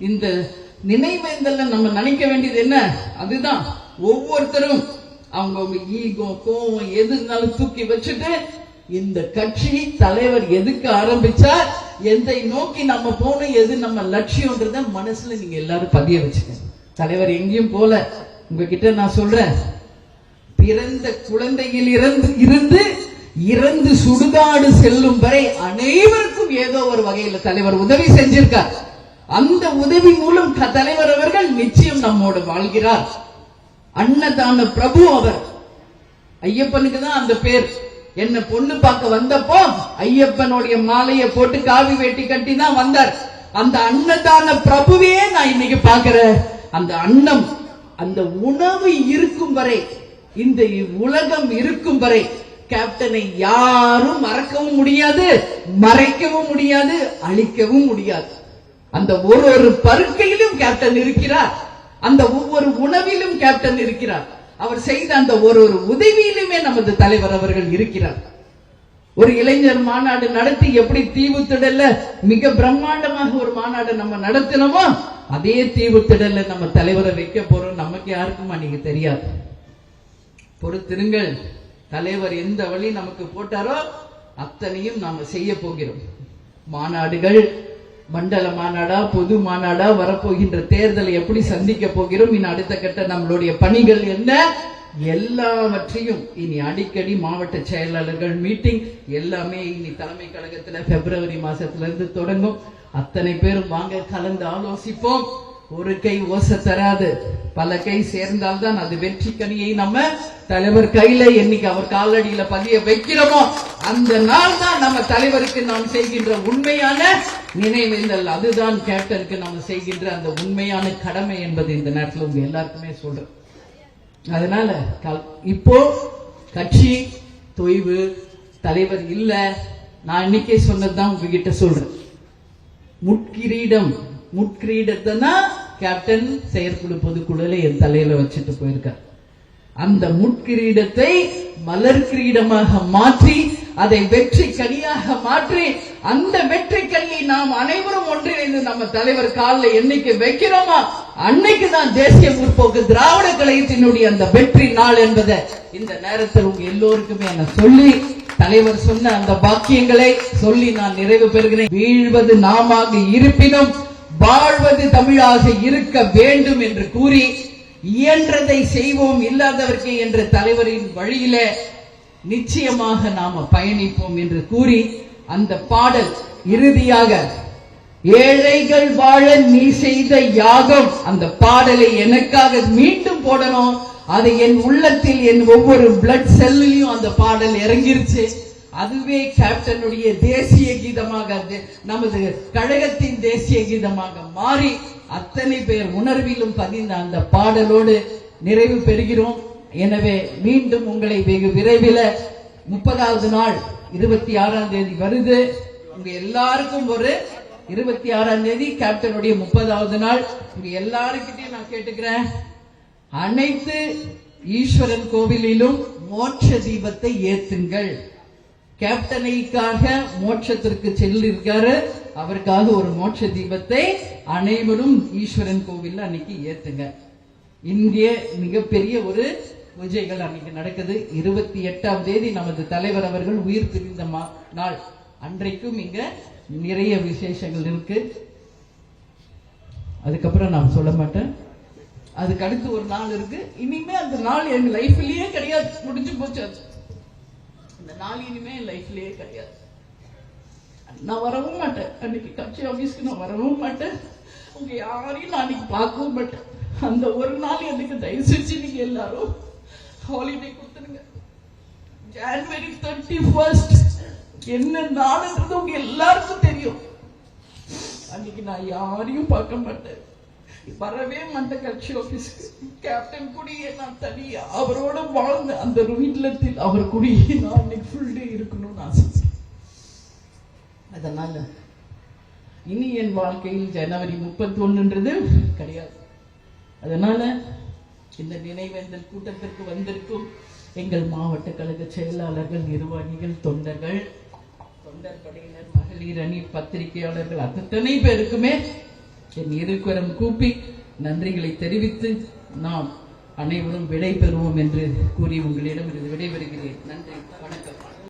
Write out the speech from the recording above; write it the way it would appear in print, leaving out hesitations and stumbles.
இந்த நினைவேந்தல்ல நம்ம நினைக்க வேண்டியது என்ன? அதுதான் ஒவ்வொருத்தரும் அவங்க ஈகோ கோவம் எது இருந்தாலும் தூக்கி வச்சுட்டு இந்த கட்சி தலைவர் எதுக்கு ஆரம்பிச்சார், எதை நோக்கி நம்ம போனோம், எது நம்ம லட்சியம்ன்றத மனசுல நீங்க எல்லாரும் பதிய வச்சுக்கணும். தலைவர் எங்கேயும் போல. உங்ககிட்ட நான் சொல்றேன், பிறந்த குழந்தையில் இருந்து இறந்து சுடுகாடு செல்லும் வரை அனைவருக்கும் ஏதோ ஒரு வகையில் தலைவர் உதவி செஞ்சிருக்கார். அந்த உதவி மூலம் தலைவர் அவர்கள் நிச்சயம் நம்மோடு வாழ்கிறார். அன்னதான பிரபு அவர். ஐயப்பனுக்கு தான் அந்த பேர். என்ன பொண்ணு பார்க்க வந்தப்போ ஐயப்பனுடைய மாலையை போட்டு காவி வேட்டி கட்டி தான் வந்தார். அந்த அன்னதான பிரபுவே நான் இன்னைக்கு பார்க்கிறேன். அந்த அன்னம், அந்த உணவு இருக்கும் வரை, இந்த உலகம் இருக்கும் வரை கேப்டனை யாரும் மறக்கவும் முடியாது, மறைக்கவும் முடியாது, அழிக்கவும் முடியாது. அந்த ஒரு பருக்கையிலும் கேப்டன் இருக்கிறார். அந்த ஒவ்வொரு உணவிலும் கேப்டன் இருக்கிறார். அவர் செய்த அந்த ஒரு உதவியிலுமே நமது தலைவர் அவர்கள் இருக்கிறார். ஒரு இளைஞர் மாநாடு நடத்தி எப்படி தீவுத்திடல்ல மிக பிரம்மாண்டமாக ஒரு மாநாடு நம்ம நடத்தினோமோ, அதே தீவுத்திடல்ல நம்ம தலைவரை வைக்க போறோம். நமக்கு யாருக்கும் அன்னைக்கு தெரியாது. பொறுத்திருங்கள். தலைவர் எந்த வழி நமக்கு போட்டாரோ அத்தனையும் நாம செய்ய போகிறோம். மாநாடுகள், மண்டல மாநாடா பொது மாநாடா, வரப்போகின்ற தேர்தலை எப்படி சந்திக்க போகிறோம், இனி அடுத்த கட்ட நம்மளுடைய பணிகள் என்ன, எல்லாவற்றையும் இனி அடிக்கடி மாவட்ட செயலாளர்கள் மீட்டிங் எல்லாமே இனி தலைமை கழகத்துல பிப்ரவரி மாசத்துல இருந்து தொடங்கும். அத்தனை பேரும் வாங்க கலந்து ஆலோசிப்போம். ஒரு கை ஓசை தராது, பல கை சேர்ந்தால்தான் அது வெற்றி கனியை நம்ம தலைவர் கையில என்னைக்கு அவர் காலடியில பதிய வைக்கிறோமோ அந்த நாள் தான் நம்ம தலைவருக்கு நாம் செய்கின்ற உண்மையான நினைவேந்தல். அதுதான் கேப்டனுக்கு நாம் செய்கின்ற அந்த உண்மையான கடமை என்பது இந்த நேரத்தில் உங்க எல்லாருக்குமே சொல்றேன். அதனால இப்போ கட்சி தொய்வு, தலைவர் இல்ல. நான் இன்னைக்கே சொன்னதுதான் உங்ககிட்ட சொல்றேன். முட்கிரீடத்தை தான் கேப்டன் செயற்குழு பொதுக்குழுல என் தலையில வச்சுட்டு போயிருக்கார். அந்த முட்கிரீடத்தை மலர் கிரீடமாக மாற்றி, அதை வெற்றி கனியாக மாற்றி, அந்த வெற்றி கனியை நாம் அனைவரும் ஒன்றிணைந்து நம்ம தலைவர் காலில் என்னைக்கு வைக்கிறோமா அன்னைக்கு தான் தேசிய முற்போக்கு திராவிட கழகத்தினுடைய அந்த வெற்றி நாள் என்பதை இந்த நேரத்தில் உங்க எல்லோருக்குமே நான் சொல்லி, தலைவர் சொன்ன அந்த பாக்கியங்களை சொல்லி நான் நிறைவு பெறுகிறேன். வீழ்வது நாமாக இருப்பினும் வாழ்வது தமிழாக இருக்க வேண்டும் என்று கூறி, இயன்றதை செய்வோம் இல்லாதவர்க்கு என்ற தலைவரின் வழியில நிச்சயமாக நாம பயணிப்போம் என்று கூறி, அந்த பாடல் இறுதியாக ஏழைகள் வாழ நீ செய்த யாகம், அந்த பாடலை எனக்காக மீண்டும் போடணும். அது என் உள்ளத்தில், என் ஒவ்வொரு பிளட் செல்லிலும் அந்த பாடல் இறங்கிருச்சு. அதுவே கேப்டனுடைய தேசிய கீதமாக, நமது கழகத்தின் தேசிய கீதமாக மாறி அத்தனை பேர் உணர்விலும் பதிந்த அந்த பாடலோடு நிறைவு பெறுகிறோம். எனவே மீண்டும் உங்களை வெகு விரைவில் 30வது நாள் 26ஆம் தேதி வருது. உங்க எல்லாருக்கும் ஒரு 26ஆம் தேதி கேப்டனுடைய 30வது நாள். உங்க எல்லாருக்கிட்டையும் நான் கேட்டுக்கிறேன், அனைத்து ஈஸ்வரன் கோவிலிலும் மோட்ச தீபத்தை ஏத்துங்கள். கேப்டனைக்காக மோட்சத்திற்கு செல்லிருக்காரு, அவருக்காக ஒரு மோட்ச தீபத்தை அனைவரும் ஈஸ்வரன் கோவில் அன்னைக்கு ஏத்துங்க. இங்கே மிகப்பெரிய ஒரு பூஜைகள் அன்னைக்கு நடக்குது. 28ஆம் தேதி நமது தலைவர் அவர்கள் உயிர் பிரிந்த நாள். அன்றைக்கும் இங்க நிறைய விசேஷங்கள் இருக்கு. அதுக்கப்புறம் நான் சொல்ல மாட்டேன். அதுக்கு அடுத்து ஒரு நாள் இருக்கு. இனிமே அந்த நாள் என் லைஃப்லயே கிடையாது, முடிஞ்சு போச்சு. அந்த நாள் இனிமே என் லைஃப்லயே கிடையாது. நான் வரவும் மாட்டேன். அன்னைக்கு கட்சி ஆபீஸ்க்கு நான் வரவும் மாட்டேன். உங்க யாரையும் நான் அன்னைக்கு பார்க்கவும் மாட்டேன். அந்த ஒரு நாள் எனக்கு தயவு செஞ்சு நீங்க எல்லாரும் ஹாலிடே கொடுத்துருங்க. ஜனவரி 31 என்ன நாளுன்றது உங்க எல்லாருக்கும் தெரியும். அன்னைக்கு நான் யாரையும் பார்க்க மாட்டேன், வரவே மாட்டேன் கட்சி ஆபீஸ்க்கு. கேப்டன் கூடிய நான் தனியா அவரோட வாழ்ந்த அந்த இல்லத்தில் அவர் கூடிய நான் அன்னைக்கு ஃபுல் டே இருக்கணும்னு ஆசை. அதனால இனி என் வாழ்க்கையில் ஜனவரி 31ன்றது கிடையாது. அதனால இந்த நினைவேந்தல் கூட்டத்திற்கு வந்திருக்கும் எங்கள் மாவட்ட கழக செயலாளர்கள், நிர்வாகிகள், தொண்டர் படையினர், மகளிர் அணி, பத்திரிகையாளர்கள் அத்தனை பேருக்குமே என் இருகரம் கூப்பி நன்றிகளை தெரிவித்து நாம் அனைவரும் விடை பெறுவோம் என்று கூறி உங்களிடம் விடைபெறுகிறேன். நன்றி, வணக்கம்.